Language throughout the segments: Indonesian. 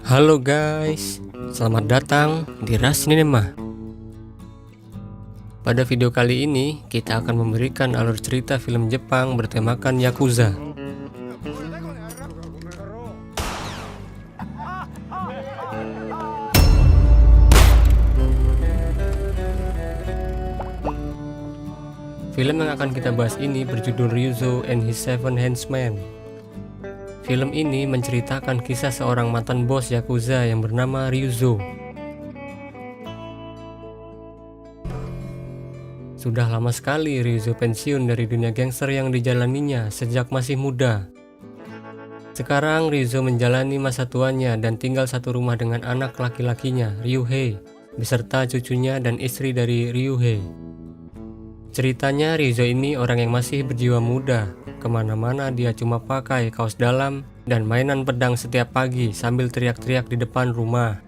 Halo guys, selamat datang di Ras Cinema. Pada video kali ini, kita akan memberikan alur cerita film Jepang bertemakan Yakuza. Film yang akan kita bahas ini berjudul Ryuzo and His Seven Henchmen. Film ini menceritakan kisah seorang mantan bos Yakuza yang bernama Ryuzo. Sudah lama sekali Ryuzo pensiun dari dunia gangster yang dijalaninya sejak masih muda. Sekarang Ryuzo menjalani masa tuanya dan tinggal satu rumah dengan anak laki-lakinya, Ryuhei, beserta cucunya dan istri dari Ryuhei. Ceritanya Ryuzo ini orang yang masih berjiwa muda. Kemana-mana dia cuma pakai kaos dalam dan mainan pedang setiap pagi sambil teriak-teriak di depan rumah.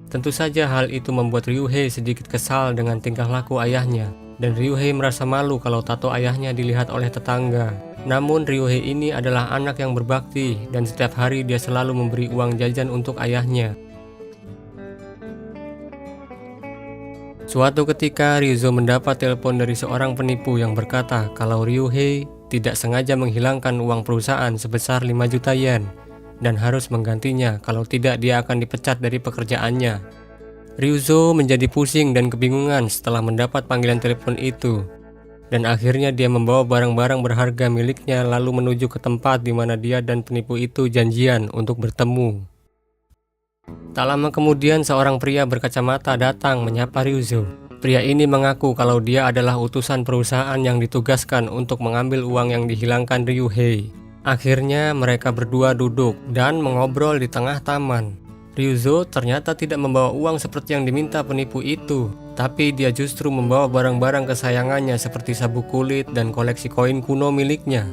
Tentu saja hal itu membuat Ryuhei sedikit kesal dengan tingkah laku ayahnya, dan Ryuhei merasa malu kalau tato ayahnya dilihat oleh tetangga. Namun Ryuhei ini adalah anak yang berbakti dan setiap hari dia selalu memberi uang jajan untuk ayahnya. Suatu ketika Ryuzo mendapat telepon dari seorang penipu yang berkata kalau Ryuhei tidak sengaja menghilangkan uang perusahaan sebesar 5 juta yen dan harus menggantinya, kalau tidak dia akan dipecat dari pekerjaannya. Ryuzo menjadi pusing dan kebingungan setelah mendapat panggilan telepon itu, dan akhirnya dia membawa barang-barang berharga miliknya lalu menuju ke tempat di mana dia dan penipu itu janjian untuk bertemu. Tak lama kemudian seorang pria berkacamata datang menyapa Ryuzo. Pria ini mengaku kalau dia adalah utusan perusahaan yang ditugaskan untuk mengambil uang yang dihilangkan Ryuhei. Akhirnya mereka berdua duduk dan mengobrol di tengah taman. Ryuzo ternyata tidak membawa uang seperti yang diminta penipu itu, tapi dia justru membawa barang-barang kesayangannya seperti sabuk kulit dan koleksi koin kuno miliknya.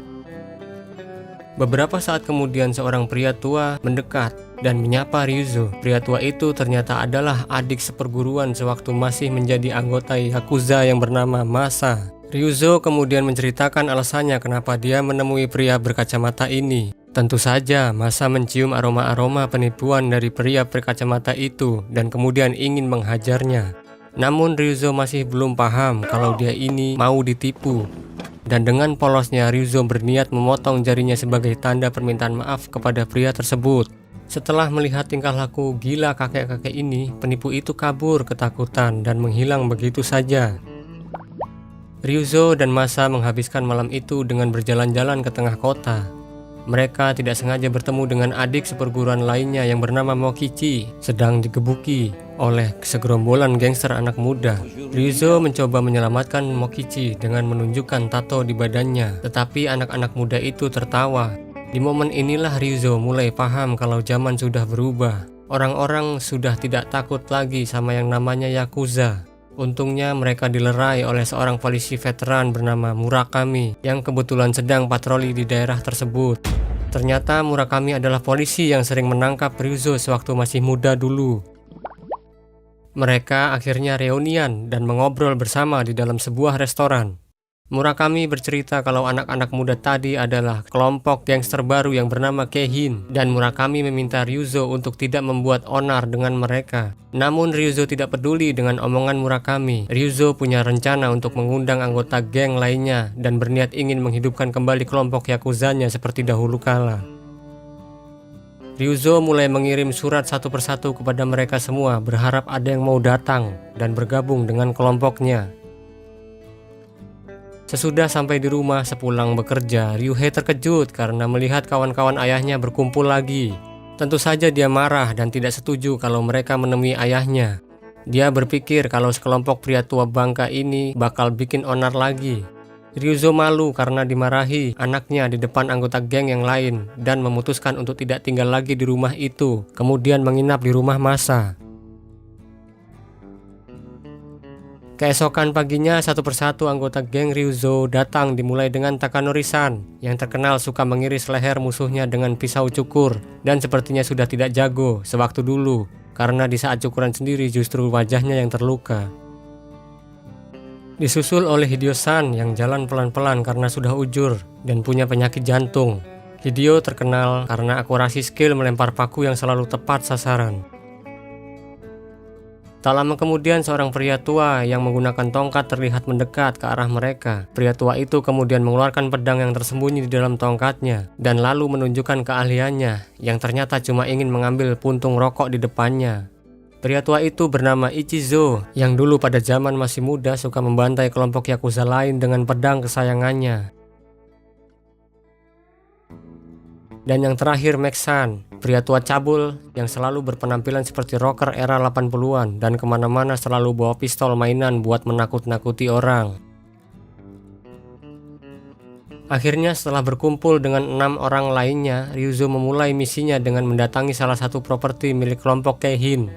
Beberapa saat kemudian seorang pria tua mendekat dan menyapa Ryuzo. Pria tua itu ternyata adalah adik seperguruan sewaktu masih menjadi anggota Yakuza yang bernama Masa. Ryuzo kemudian menceritakan alasannya kenapa dia menemui pria berkacamata ini. Tentu saja Masa mencium aroma-aroma penipuan dari pria berkacamata itu dan kemudian ingin menghajarnya. Namun Ryuzo masih belum paham kalau dia ini mau ditipu. Dan dengan polosnya Ryuzo berniat memotong jarinya sebagai tanda permintaan maaf kepada pria tersebut. Setelah melihat tingkah laku gila kakek-kakek ini, penipu itu kabur ketakutan dan menghilang begitu saja. Ryuzo dan Masa menghabiskan malam itu dengan berjalan-jalan ke tengah kota. Mereka tidak sengaja bertemu dengan adik seperguruan lainnya yang bernama Mokichi, sedang digebuki oleh segerombolan gangster anak muda. Ryuzo mencoba menyelamatkan Mokichi dengan menunjukkan tato di badannya, tetapi anak-anak muda itu tertawa. Di momen inilah Ryuzo mulai paham kalau zaman sudah berubah. Orang-orang sudah tidak takut lagi sama yang namanya Yakuza. Untungnya mereka dilerai oleh seorang polisi veteran bernama Murakami yang kebetulan sedang patroli di daerah tersebut. Ternyata Murakami adalah polisi yang sering menangkap Ryuzo sewaktu masih muda dulu. Mereka akhirnya reunian dan mengobrol bersama di dalam sebuah restoran. Murakami bercerita kalau anak-anak muda tadi adalah kelompok gangster baru yang bernama Keihin, dan Murakami meminta Ryuzo untuk tidak membuat onar dengan mereka. Namun Ryuzo tidak peduli dengan omongan Murakami. Ryuzo punya rencana untuk mengundang anggota geng lainnya dan berniat ingin menghidupkan kembali kelompok Yakuzanya seperti dahulu kala. Ryuzo mulai mengirim surat satu persatu kepada mereka semua, berharap ada yang mau datang dan bergabung dengan kelompoknya. Sesudah sampai di rumah sepulang bekerja, Ryuhei terkejut karena melihat kawan-kawan ayahnya berkumpul lagi. Tentu saja dia marah dan tidak setuju kalau mereka menemui ayahnya. Dia berpikir kalau sekelompok pria tua bangka ini bakal bikin onar lagi. Ryuzo malu karena dimarahi anaknya di depan anggota geng yang lain dan memutuskan untuk tidak tinggal lagi di rumah itu, kemudian menginap di rumah Masa. Keesokan paginya satu persatu anggota geng Ryuzo datang, dimulai dengan Takanori-san yang terkenal suka mengiris leher musuhnya dengan pisau cukur dan sepertinya sudah tidak jago sewaktu dulu karena di saat cukuran sendiri justru wajahnya yang terluka. Disusul oleh Hideo-san yang jalan pelan-pelan karena sudah ujur dan punya penyakit jantung. Hideo terkenal karena akurasi skill melempar paku yang selalu tepat sasaran. Tak lama kemudian seorang pria tua yang menggunakan tongkat terlihat mendekat ke arah mereka. Pria tua itu kemudian mengeluarkan pedang yang tersembunyi di dalam tongkatnya dan lalu menunjukkan keahliannya yang ternyata cuma ingin mengambil puntung rokok di depannya. Pria tua itu bernama Ichizo yang dulu pada zaman masih muda suka membantai kelompok Yakuza lain dengan pedang kesayangannya. Dan yang terakhir Max-san, pria tua cabul yang selalu berpenampilan seperti rocker era 80-an dan kemana-mana selalu bawa pistol mainan buat menakut-nakuti orang. Akhirnya setelah berkumpul dengan 6 orang lainnya, Ryuzo memulai misinya dengan mendatangi salah satu properti milik kelompok Keihin.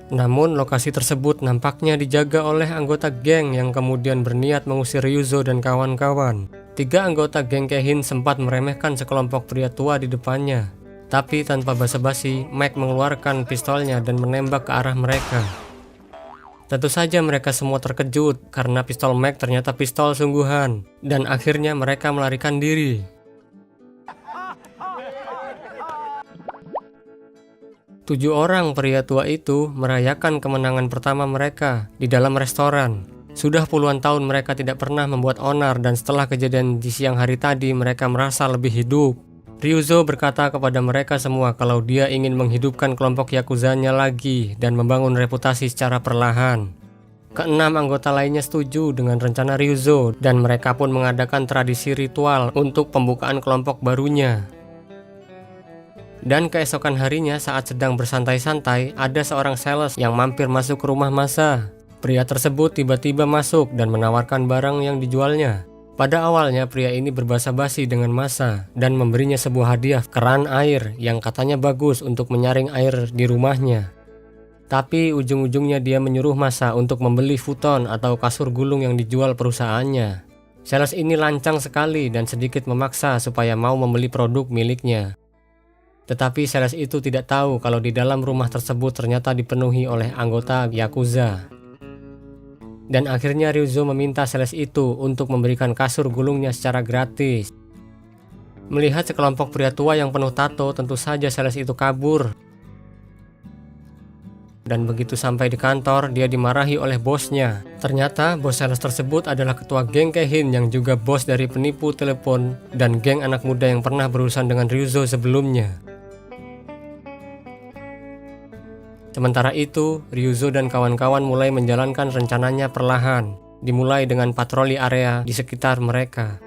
Namun lokasi tersebut nampaknya dijaga oleh anggota geng yang kemudian berniat mengusir Ryuzo dan kawan-kawan. 3 anggota geng Keihin sempat meremehkan sekelompok pria tua di depannya. Tapi tanpa basa-basi, Mike mengeluarkan pistolnya dan menembak ke arah mereka. Tentu saja mereka semua terkejut karena pistol Mike ternyata pistol sungguhan. Dan akhirnya mereka melarikan diri. 7 orang pria tua itu merayakan kemenangan pertama mereka di dalam restoran. Sudah puluhan tahun mereka tidak pernah membuat onar dan setelah kejadian di siang hari tadi mereka merasa lebih hidup. Ryuzo berkata kepada mereka semua kalau dia ingin menghidupkan kelompok Yakuzanya lagi dan membangun reputasi secara perlahan. Keenam anggota lainnya setuju dengan rencana Ryuzo dan mereka pun mengadakan tradisi ritual untuk pembukaan kelompok barunya. Dan keesokan harinya saat sedang bersantai-santai, ada seorang sales yang mampir masuk ke rumah Masa. Pria tersebut tiba-tiba masuk dan menawarkan barang yang dijualnya. Pada awalnya pria ini berbasa-basi dengan Masa dan memberinya sebuah hadiah keran air yang katanya bagus untuk menyaring air di rumahnya. Tapi ujung-ujungnya dia menyuruh Masa untuk membeli futon atau kasur gulung yang dijual perusahaannya. Sales ini lancang sekali dan sedikit memaksa supaya mau membeli produk miliknya. Tetapi sales itu tidak tahu kalau di dalam rumah tersebut ternyata dipenuhi oleh anggota Yakuza. Dan akhirnya Ryuzo meminta sales itu untuk memberikan kasur gulungnya secara gratis. Melihat sekelompok pria tua yang penuh tato, tentu saja sales itu kabur. Dan begitu sampai di kantor, dia dimarahi oleh bosnya. Ternyata bos sales tersebut adalah ketua geng Keihin yang juga bos dari penipu telepon dan geng anak muda yang pernah berurusan dengan Ryuzo sebelumnya. Sementara itu, Ryuzo dan kawan-kawan mulai menjalankan rencananya perlahan, dimulai dengan patroli area di sekitar mereka.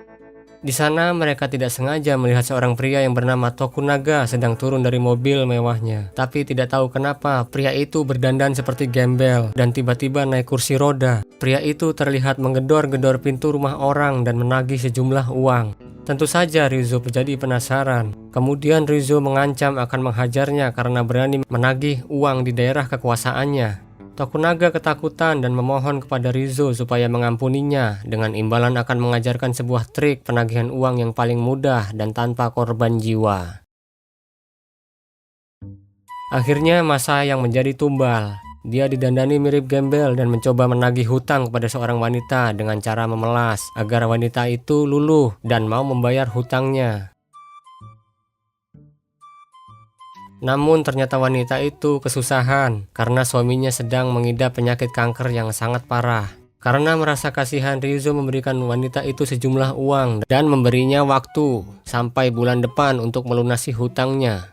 Di sana mereka tidak sengaja melihat seorang pria yang bernama Tokunaga sedang turun dari mobil mewahnya. Tapi tidak tahu kenapa pria itu berdandan seperti gembel dan tiba-tiba naik kursi roda. Pria itu terlihat menggedor-gedor pintu rumah orang dan menagih sejumlah uang. Tentu saja Ryuzo menjadi penasaran. Kemudian Ryuzo mengancam akan menghajarnya karena berani menagih uang di daerah kekuasaannya. Tokunaga ketakutan dan memohon kepada Ryuzo supaya mengampuninya dengan imbalan akan mengajarkan sebuah trik penagihan uang yang paling mudah dan tanpa korban jiwa. Akhirnya Masa yang menjadi tumbal. Dia didandani mirip gembel dan mencoba menagih hutang kepada seorang wanita dengan cara memelas agar wanita itu luluh dan mau membayar hutangnya. Namun ternyata wanita itu kesusahan karena suaminya sedang mengidap penyakit kanker yang sangat parah. Karena merasa kasihan, Ryuzo memberikan wanita itu sejumlah uang dan memberinya waktu sampai bulan depan untuk melunasi hutangnya.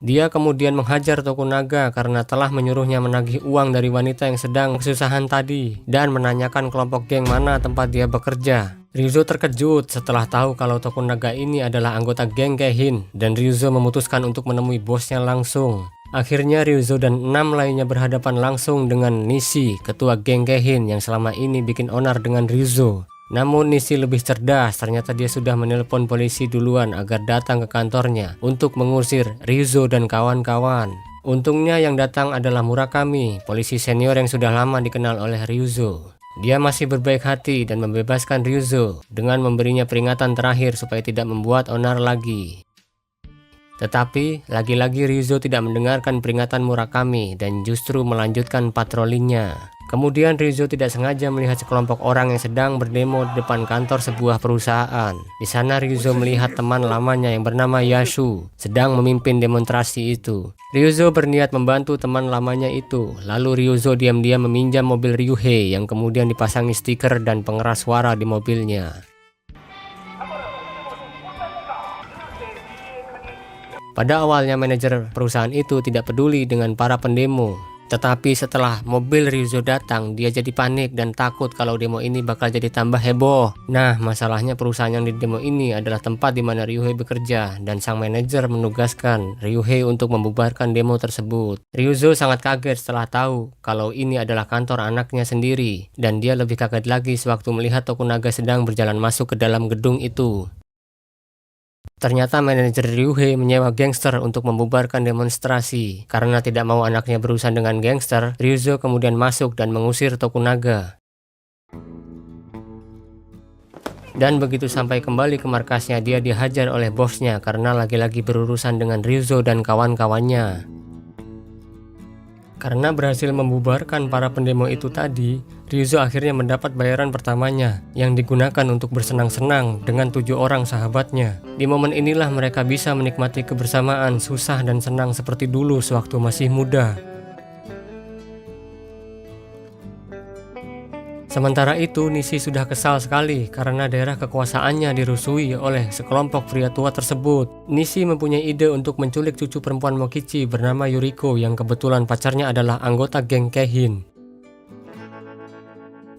Dia kemudian menghajar Tokunaga karena telah menyuruhnya menagih uang dari wanita yang sedang kesusahan tadi dan menanyakan kelompok geng mana tempat dia bekerja. Ryuzo terkejut setelah tahu kalau Tokunaga ini adalah anggota geng Keihin dan Ryuzo memutuskan untuk menemui bosnya langsung. Akhirnya Ryuzo dan 6 lainnya berhadapan langsung dengan Nishi, ketua geng Keihin yang selama ini bikin onar dengan Ryuzo. Namun Nishi lebih cerdas, ternyata dia sudah menelpon polisi duluan agar datang ke kantornya untuk mengusir Ryuzo dan kawan-kawan. Untungnya yang datang adalah Murakami, polisi senior yang sudah lama dikenal oleh Ryuzo. Dia masih berbaik hati dan membebaskan Ryuzo dengan memberinya peringatan terakhir supaya tidak membuat onar lagi. Tetapi lagi-lagi Ryuzo tidak mendengarkan peringatan Murakami dan justru melanjutkan patrolinya. Kemudian Ryuzo tidak sengaja melihat sekelompok orang yang sedang berdemo di depan kantor sebuah perusahaan. Di sana Ryuzo melihat teman lamanya yang bernama Yasu sedang memimpin demonstrasi itu. Ryuzo berniat membantu teman lamanya itu. Lalu Ryuzo diam-diam meminjam mobil Ryuhei yang kemudian dipasangi stiker dan pengeras suara di mobilnya. Pada awalnya manajer perusahaan itu tidak peduli dengan para pendemo. Tetapi setelah mobil Ryuzo datang, dia jadi panik dan takut kalau demo ini bakal jadi tambah heboh. Nah, masalahnya perusahaan yang di demo ini adalah tempat di mana Ryuhei bekerja dan sang manajer menugaskan Ryuhei untuk membubarkan demo tersebut. Ryuzo sangat kaget setelah tahu kalau ini adalah kantor anaknya sendiri dan dia lebih kaget lagi sewaktu melihat Tokunaga sedang berjalan masuk ke dalam gedung itu. Ternyata manajer Ryuhei menyewa gangster untuk membubarkan demonstrasi. Karena tidak mau anaknya berurusan dengan gangster, Ryuzo kemudian masuk dan mengusir Tokunaga. Dan begitu sampai kembali ke markasnya, dia dihajar oleh bosnya karena lagi-lagi berurusan dengan Ryuzo dan kawan-kawannya. Karena berhasil membubarkan para pendemo itu tadi, Ryuzo akhirnya mendapat bayaran pertamanya yang digunakan untuk bersenang-senang dengan 7 orang sahabatnya. Di momen inilah mereka bisa menikmati kebersamaan susah dan senang seperti dulu sewaktu masih muda. Sementara itu, Nishi sudah kesal sekali karena daerah kekuasaannya dirusui oleh sekelompok pria tua tersebut. Nishi mempunyai ide untuk menculik cucu perempuan Mokichi bernama Yuriko yang kebetulan pacarnya adalah anggota geng Keihin.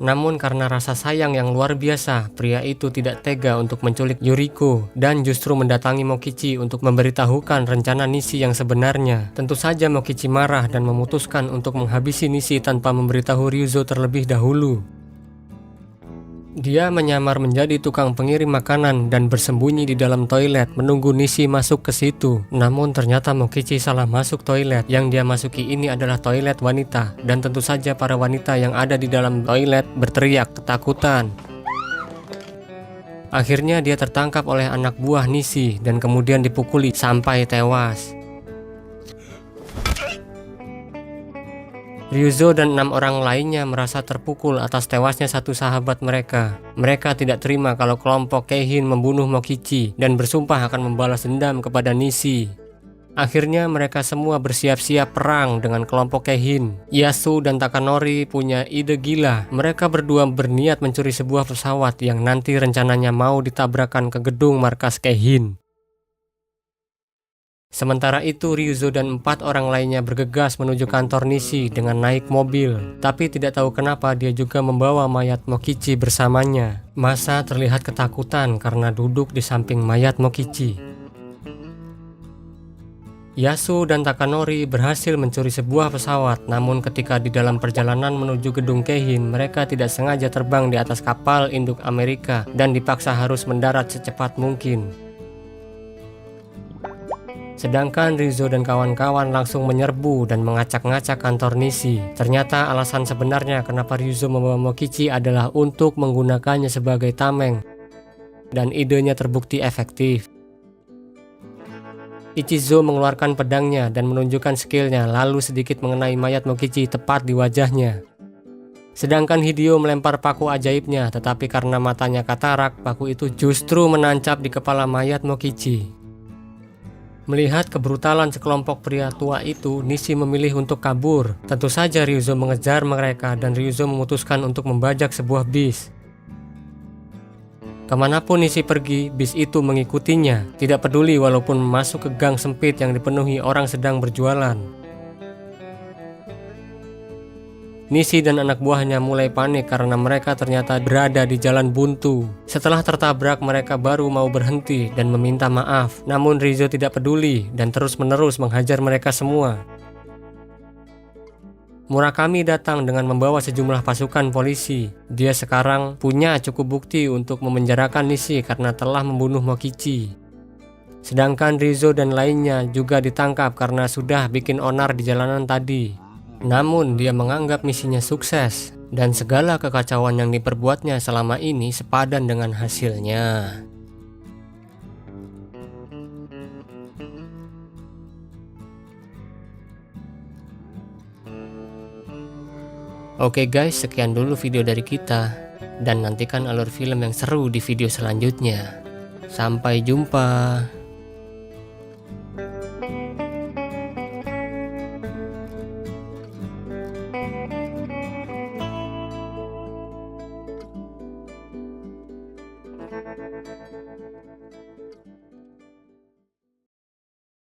Namun karena rasa sayang yang luar biasa, pria itu tidak tega untuk menculik Yuriko dan justru mendatangi Mokichi untuk memberitahukan rencana Nishi yang sebenarnya. Tentu saja Mokichi marah dan memutuskan untuk menghabisi Nishi tanpa memberitahu Ryuzo terlebih dahulu. Dia menyamar menjadi tukang pengirim makanan dan bersembunyi di dalam toilet menunggu Nishi masuk ke situ. Namun ternyata Mokichi salah masuk toilet. Yang dia masuki ini adalah toilet wanita, dan tentu saja para wanita yang ada di dalam toilet berteriak ketakutan. Akhirnya dia tertangkap oleh anak buah Nishi dan kemudian dipukuli sampai tewas. Ryuzo dan 6 orang lainnya merasa terpukul atas tewasnya satu sahabat mereka. Mereka tidak terima kalau kelompok Keihin membunuh Mokichi dan bersumpah akan membalas dendam kepada Nishi. Akhirnya mereka semua bersiap-siap perang dengan kelompok Keihin. Yasu dan Takanori punya ide gila. Mereka berdua berniat mencuri sebuah pesawat yang nanti rencananya mau ditabrakkan ke gedung markas Keihin. Sementara itu Ryuzo dan 4 orang lainnya bergegas menuju kantor Nishi dengan naik mobil. Tapi tidak tahu kenapa dia juga membawa mayat Mokichi bersamanya. Masa terlihat ketakutan karena duduk di samping mayat Mokichi. Yasu dan Takanori berhasil mencuri sebuah pesawat. Namun ketika di dalam perjalanan menuju gedung Keihin, mereka tidak sengaja terbang di atas kapal induk Amerika dan dipaksa harus mendarat secepat mungkin. Sedangkan Ryuzo dan kawan-kawan langsung menyerbu dan mengacak-ngacak kantor Nishi. Ternyata alasan sebenarnya kenapa Ryuzo membawa Mokichi adalah untuk menggunakannya sebagai tameng. Dan idenya terbukti efektif. Ichizo mengeluarkan pedangnya dan menunjukkan skillnya, lalu sedikit mengenai mayat Mokichi tepat di wajahnya. Sedangkan Hideo melempar paku ajaibnya, tetapi karena matanya katarak, paku itu justru menancap di kepala mayat Mokichi. Melihat kebrutalan sekelompok pria tua itu, Nishi memilih untuk kabur. Tentu saja Ryuzo mengejar mereka dan Ryuzo memutuskan untuk membajak sebuah bis. Kemanapun Nishi pergi, bis itu mengikutinya. Tidak peduli walaupun masuk ke gang sempit yang dipenuhi orang sedang berjualan. Nishi dan anak buahnya mulai panik karena mereka ternyata berada di jalan buntu. Setelah tertabrak, mereka baru mau berhenti dan meminta maaf. Namun Ryuzo tidak peduli dan terus-menerus menghajar mereka semua. Murakami datang dengan membawa sejumlah pasukan polisi. Dia sekarang punya cukup bukti untuk memenjarakan Nishi karena telah membunuh Mokichi. Sedangkan Ryuzo dan lainnya juga ditangkap karena sudah bikin onar di jalanan tadi. Namun dia menganggap misinya sukses dan segala kekacauan yang diperbuatnya selama ini sepadan dengan hasilnya. Oke guys, sekian dulu video dari kita, dan nantikan alur film yang seru di video selanjutnya. Sampai jumpa.